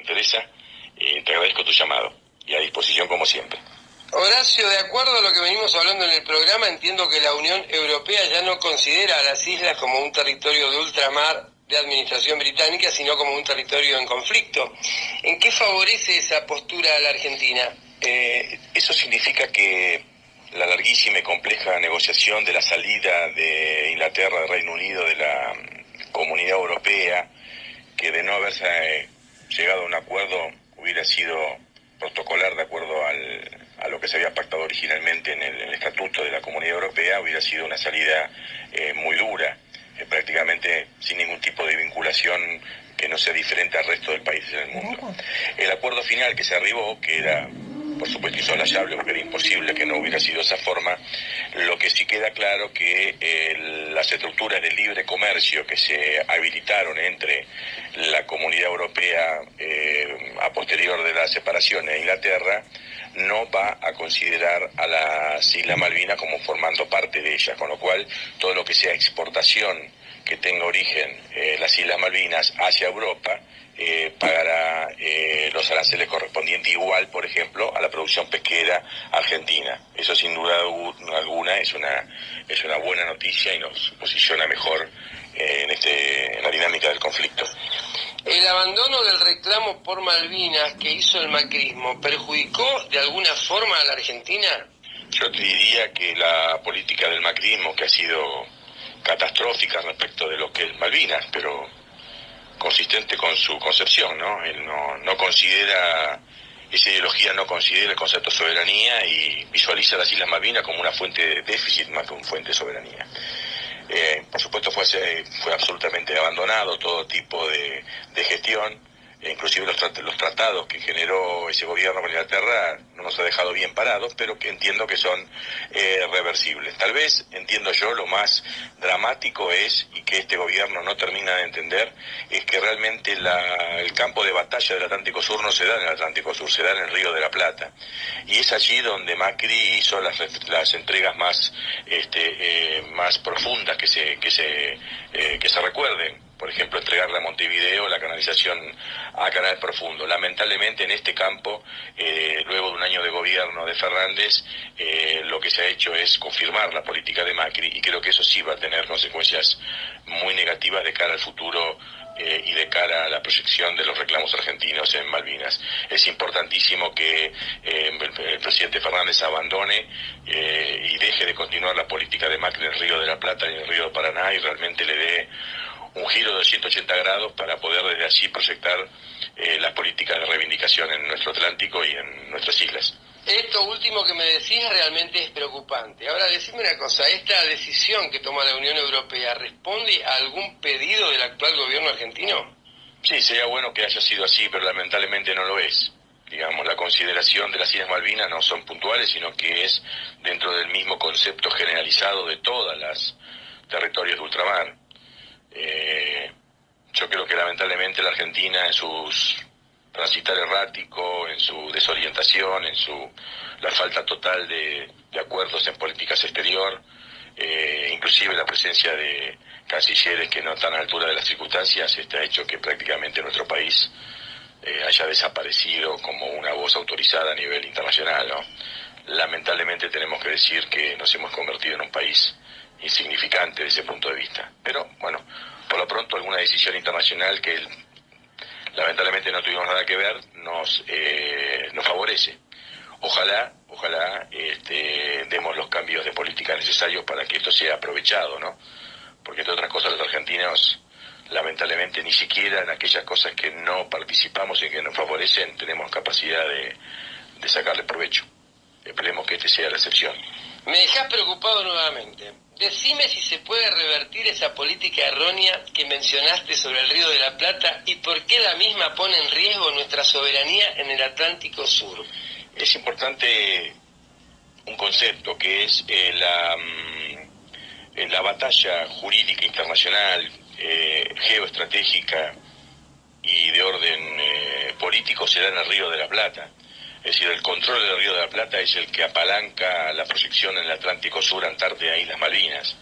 interesa. Te agradezco tu llamado y a disposición como siempre. Horacio, de acuerdo a lo que venimos hablando en el programa, entiendo que la Unión Europea ya no considera a las islas como un territorio de ultramar de administración británica, sino como un territorio en conflicto. ¿En qué favorece esa postura a la Argentina? Eso significa que la larguísima y compleja negociación de la salida de Inglaterra, del Reino Unido, de la Comunidad Europea, que de no haberse llegado a un acuerdo hubiera sido protocolar de acuerdo a lo que se había pactado originalmente en el Estatuto de la Comunidad Europea, hubiera sido una salida muy dura, prácticamente sin ningún tipo de vinculación que no sea diferente al resto del país del mundo. El acuerdo final que se arribó, que era por supuesto insoslayable, porque era imposible que no hubiera sido de esa forma, lo que sí queda claro que las estructuras de libre comercio que se habilitaron entre la Comunidad Europea a posterior de la separación de Inglaterra no va a considerar a las Islas Malvinas como formando parte de ellas, con lo cual todo lo que sea exportación que tenga origen las Islas Malvinas hacia Europa pagará los aranceles correspondientes igual, por ejemplo, a la producción pesquera argentina. Eso sin duda alguna es una buena noticia y nos posiciona mejor en la dinámica del conflicto. ¿El abandono del reclamo por Malvinas que hizo el macrismo perjudicó de alguna forma a la Argentina? Yo te diría que la política del macrismo, que ha sido catastrófica respecto de lo que es Malvinas, pero consistente con su concepción, ¿no? Él no considera, esa ideología no considera el concepto de soberanía y visualiza las Islas Malvinas como una fuente de déficit más que una fuente de soberanía. Por supuesto fue absolutamente abandonado todo tipo de gestión, inclusive los tratados que generó ese gobierno con Inglaterra no nos ha dejado bien parados, pero que entiendo que son reversibles. Tal vez, entiendo yo, lo más dramático es, y que este gobierno no termina de entender, es que realmente el campo de batalla del Atlántico Sur no se da en el Atlántico Sur, se da en el Río de la Plata. Y es allí donde Macri hizo las entregas más profundas que se recuerden. Por ejemplo, entregarle a Montevideo la canalización a Canal Profundo. Lamentablemente en este campo, luego de un año de gobierno de Fernández, lo que se ha hecho es confirmar la política de Macri, y creo que eso sí va a tener consecuencias muy negativas de cara al futuro y de cara a la proyección de los reclamos argentinos en Malvinas. Es importantísimo que el presidente Fernández abandone y deje de continuar la política de Macri en el Río de la Plata y en el Río de Paraná, y realmente le dé un giro de 180 grados para poder desde allí proyectar las políticas de reivindicación en nuestro Atlántico y en nuestras islas. Esto último que me decís realmente es preocupante. Ahora, decime una cosa, ¿esta decisión que toma la Unión Europea responde a algún pedido del actual gobierno argentino? Sí, sería bueno que haya sido así, pero lamentablemente no lo es. Digamos, la consideración de las Islas Malvinas no son puntuales, sino que es dentro del mismo concepto generalizado de todas las territorios de ultramar. Yo creo que lamentablemente la Argentina, en sus transitar errático, en su desorientación, la falta total de acuerdos en políticas exterior, inclusive la presencia de cancilleres que no están a la altura de las circunstancias, ha hecho que prácticamente nuestro país haya desaparecido como una voz autorizada a nivel internacional, ¿no? Lamentablemente tenemos que decir que nos hemos convertido en un país insignificante desde ese punto de vista. Pero bueno, por lo pronto alguna decisión internacional que lamentablemente no tuvimos nada que ver nos favorece. Ojalá demos los cambios de política necesarios para que esto sea aprovechado, ¿no? Porque entre otras cosas los argentinos lamentablemente ni siquiera en aquellas cosas que no participamos y que nos favorecen tenemos capacidad de sacarle provecho. Esperemos que sea la excepción. Me dejás preocupado nuevamente. Decime si se puede revertir esa política errónea que mencionaste sobre el Río de la Plata y por qué la misma pone en riesgo nuestra soberanía en el Atlántico Sur. Es importante un concepto que es la batalla jurídica internacional, geoestratégica y de orden político se da en el Río de la Plata. Es decir, el control del Río de la Plata es el que apalanca la proyección en el Atlántico Sur, Antártida e Islas Malvinas.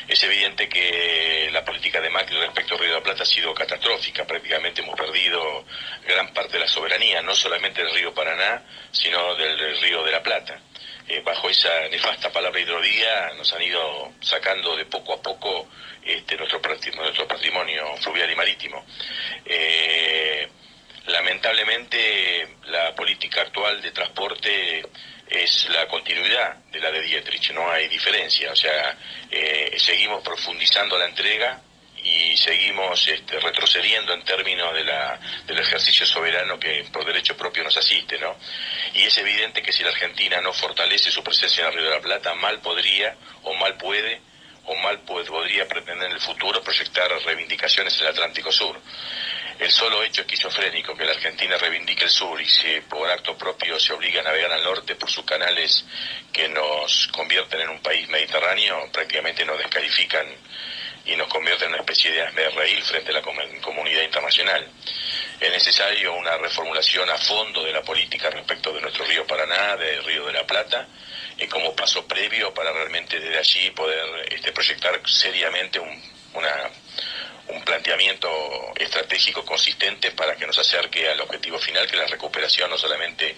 Es evidente que la política de Macri respecto al Río de la Plata ha sido catastrófica. Prácticamente hemos perdido gran parte de la soberanía, no solamente del río Paraná, sino del Río de la Plata. Bajo esa nefasta palabra hidrovía nos han ido sacando de poco a poco nuestro patrimonio fluvial y marítimo. Lamentablemente la política actual de transporte es la continuidad de la de Dietrich, no hay diferencia, o sea, seguimos profundizando la entrega y seguimos retrocediendo en términos del ejercicio soberano que por derecho propio nos asiste, ¿no? Y es evidente que si la Argentina no fortalece su presencia en el Río de la Plata, mal podría o mal puede o mal podría pretender en el futuro proyectar reivindicaciones en el Atlántico Sur. El solo hecho esquizofrénico que la Argentina reivindique el sur y se por acto propio se obliga a navegar al norte por sus canales que nos convierten en un país mediterráneo, prácticamente nos descalifican y nos convierten en una especie de hazmerreír frente a la comunidad internacional. Es necesario una reformulación a fondo de la política respecto de nuestro río Paraná, del Río de la Plata, como paso previo para realmente desde allí poder proyectar seriamente un planteamiento estratégico consistente para que nos acerque al objetivo final, que es la recuperación no solamente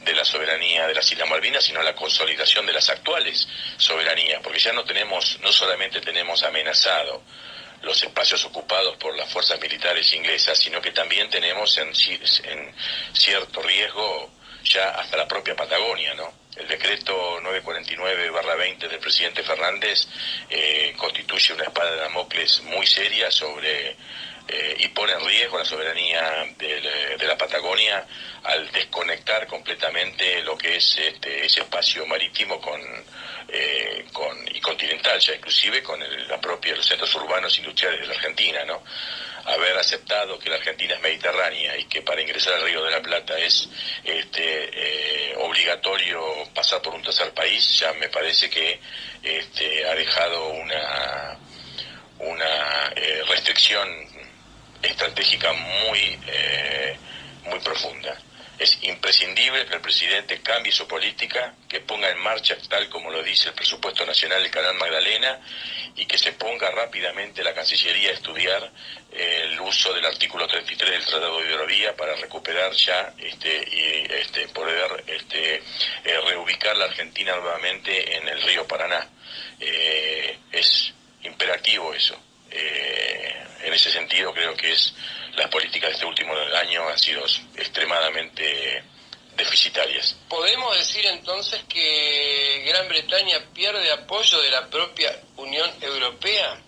de la soberanía de las Islas Malvinas, sino la consolidación de las actuales soberanías, porque ya no solamente tenemos amenazado los espacios ocupados por las fuerzas militares inglesas, sino que también tenemos en cierto riesgo ya hasta la propia Patagonia, ¿no? El decreto 949/20 del presidente Fernández constituye una espada de Damocles muy seria sobre y pone en riesgo la soberanía de la Patagonia al desconectar completamente lo que es ese espacio marítimo y continental, ya inclusive con los centros urbanos industriales de la Argentina, ¿no? Haber aceptado que la Argentina es mediterránea y que para ingresar al Río de la Plata es obligatorio pasar por un tercer país, ya me parece que ha dejado una restricción estratégica muy profunda. Es imprescindible que el presidente cambie su política, que ponga en marcha, tal como lo dice el presupuesto nacional del Canal Magdalena, y que se ponga rápidamente la Cancillería a estudiar el uso del artículo 33 del Tratado de Hidrovía para recuperar ya y poder reubicar la Argentina nuevamente en el río Paraná. Es imperativo eso. En ese sentido creo que las políticas de este último año han sido extremadamente deficitarias. ¿Podemos decir entonces que Gran Bretaña pierde apoyo de la propia Unión Europea?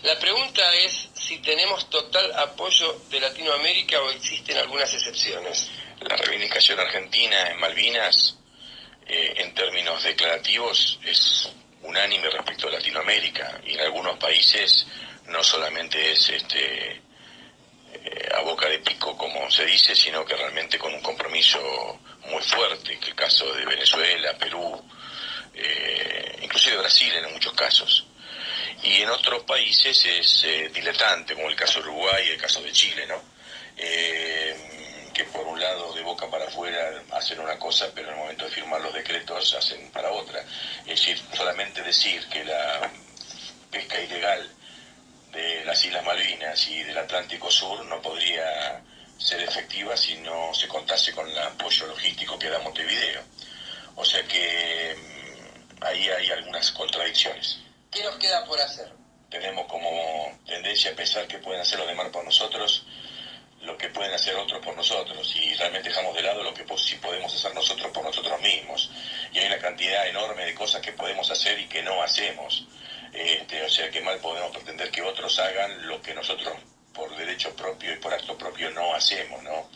La pregunta es si tenemos total apoyo de Latinoamérica o existen algunas excepciones. La reivindicación argentina en Malvinas, en términos declarativos, es unánime respecto a Latinoamérica, y en algunos países no solamente es a boca de pico, como se dice, sino que realmente con un compromiso muy fuerte, que el caso de Venezuela, Perú, inclusive Brasil en muchos casos. Y en otros países es diletante, como el caso de Uruguay y el caso de Chile, ¿no? Que por un lado de boca para afuera hacen una cosa, pero en el momento de firmar los decretos hacen para otra. Es decir, solamente decir que la pesca ilegal de las Islas Malvinas y del Atlántico Sur no podría ser efectiva si no se contase con el apoyo logístico que da Montevideo. O sea que ahí hay algunas contradicciones. ¿Qué nos queda por hacer? Tenemos como tendencia a pensar que pueden hacer los demás por nosotros lo que pueden hacer otros por nosotros, y realmente dejamos de lado lo que sí podemos hacer nosotros por nosotros mismos. Y hay una cantidad enorme de cosas que podemos hacer y que no hacemos. O sea que mal podemos pretender que otros hagan lo que nosotros por derecho propio y por acto propio no hacemos, ¿no?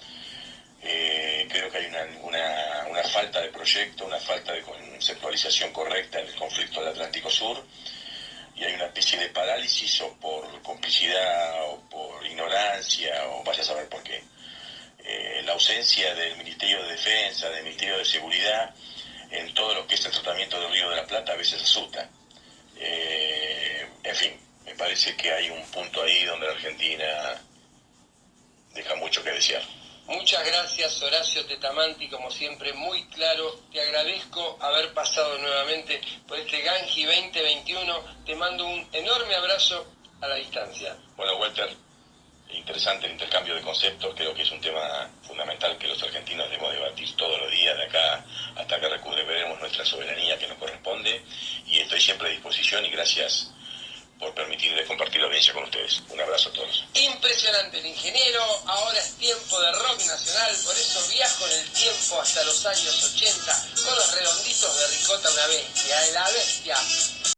Creo que hay una falta de proyecto, una falta de conceptualización correcta en el conflicto del Atlántico Sur, y hay una especie de parálisis, o por complicidad o por ignorancia, o vaya a saber por qué. La ausencia del Ministerio de Defensa, del Ministerio de Seguridad, en todo lo que es el tratamiento del Río de la Plata a veces asusta. En fin, me parece que hay un punto ahí donde la Argentina deja mucho que desear. Muchas gracias, Horacio Tetamanti, como siempre, muy claro. Te agradezco haber pasado nuevamente por este Gangi 2021. Te mando un enorme abrazo a la distancia. Bueno, Walter, interesante el intercambio de conceptos. Creo que es un tema fundamental que los argentinos debemos debatir todos los días de acá hasta que recuperemos nuestra soberanía que nos corresponde. Y estoy siempre a disposición y gracias por permitirles compartir la audiencia con ustedes. Un abrazo a todos. Impresionante el ingeniero. Ahora es tiempo de rock nacional, por eso viajo en el tiempo hasta los años 80 con los Redonditos de Ricota, una bestia, la bestia.